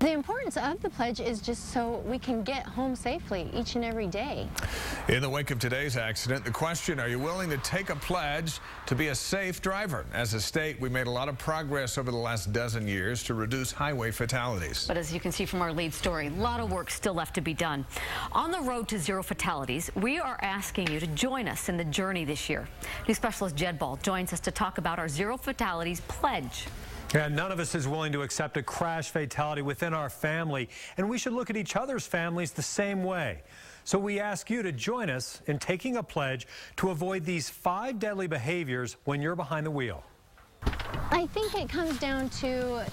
The importance of the pledge is just so we can get home safely each and every day. In the wake of today's accident, the question, are you willing to take a pledge to be a safe driver? As a state, we made a lot of progress over the last dozen years to reduce highway fatalities. But as you can see from our lead story, a lot of work still left to be done. On the road to zero fatalities, we are asking you to join us in the journey this year. News specialist Jed Ball joins us to talk about our zero fatalities pledge. Yeah, none of us is willing to accept a crash fatality within our family, and we should look at each other's families the same way. So we ask you to join us in taking a pledge to avoid these 5 deadly behaviors when you're behind the wheel. I think it comes down to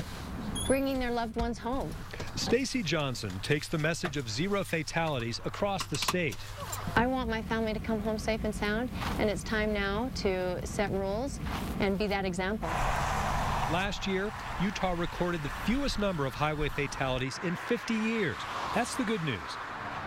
bringing their loved ones home. Stacy Johnson takes the message of zero fatalities across the state. I want my family to come home safe and sound, and it's time now to set rules and be that example. Last year, Utah recorded the fewest number of highway fatalities in 50 years. That's the good news.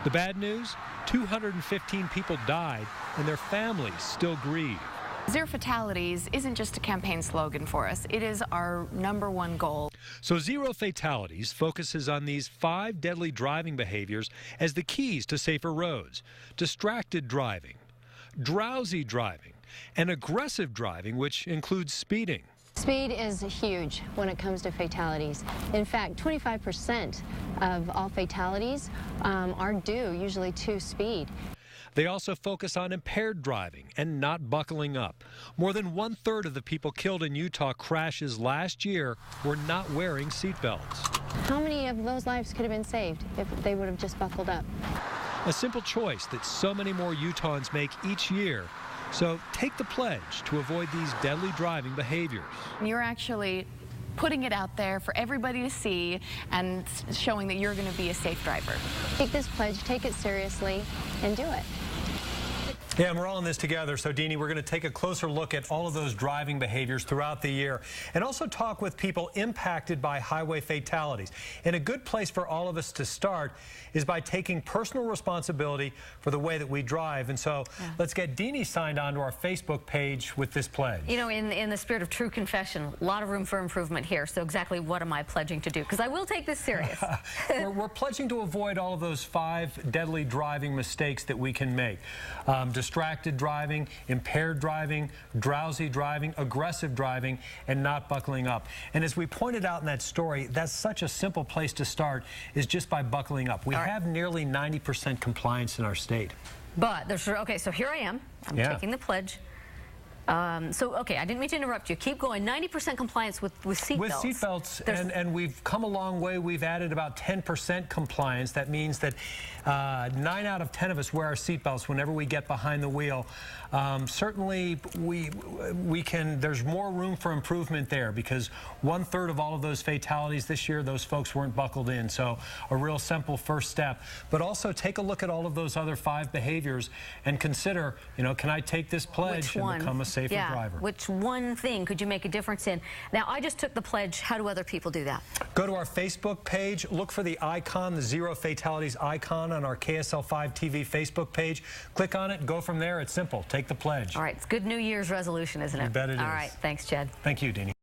The bad news, 215 people died and their families still grieve. Zero fatalities isn't just a campaign slogan for us. It is our #1 goal. So Zero Fatalities focuses on these 5 deadly driving behaviors as the keys to safer roads: distracted driving, drowsy driving, and aggressive driving, which includes speeding. Speed is huge when it comes to fatalities. In fact, 25% of all fatalities are due usually to speed. They also focus on impaired driving and not buckling up. More than 1/3 of the people killed in Utah crashes last year were not wearing seatbelts. How many of those lives could have been saved if they would have just buckled up? A simple choice that so many more Utahns make each year. So take the pledge to avoid these deadly driving behaviors. You're actually putting it out there for everybody to see and showing that you're going to be a safe driver. Take this pledge, take it seriously, and do it. Yeah, and we're all in this together. So, Deanie, we're going to take a closer look at all of those driving behaviors throughout the year and also talk with people impacted by highway fatalities. And a good place for all of us to start is by taking personal responsibility for the way that we drive. And so let's get Deanie signed on to our Facebook page with this pledge. You know, in the spirit of true confession, a lot of room for improvement here. So exactly what am I pledging to do? Because I will take this serious. We're pledging to avoid all of those 5 deadly driving mistakes that we can make. Distracted driving, impaired driving, drowsy driving, aggressive driving, and not buckling up. And as we pointed out in that story, that's such a simple place to start, is just by buckling up. We have nearly 90% compliance in our state. But there's, okay, so here I am. I'm taking the pledge. Okay, I didn't mean to interrupt you. Keep going. 90% compliance with seatbelts. With seatbelts, and we've come a long way. We've added about 10% compliance. That means that 9 out of 10 of us wear our seatbelts whenever we get behind the wheel. Certainly, we can. There's more room for improvement there because 1/3 of all of those fatalities this year, those folks weren't buckled in. So a real simple first step. But also take a look at all of those other 5 behaviors and consider, you know, can I take this pledge and become a safer driver? Which one thing could you make a difference in? Now, I just took the pledge. How do other people do that? Go to our Facebook page. Look for the icon, the Zero Fatalities icon on our KSL5 TV Facebook page. Click on it. Go from there. It's simple. Take the pledge. All right. It's good New Year's resolution, isn't it? I bet it is. All right. Thanks, Jed. Thank you, Deanie.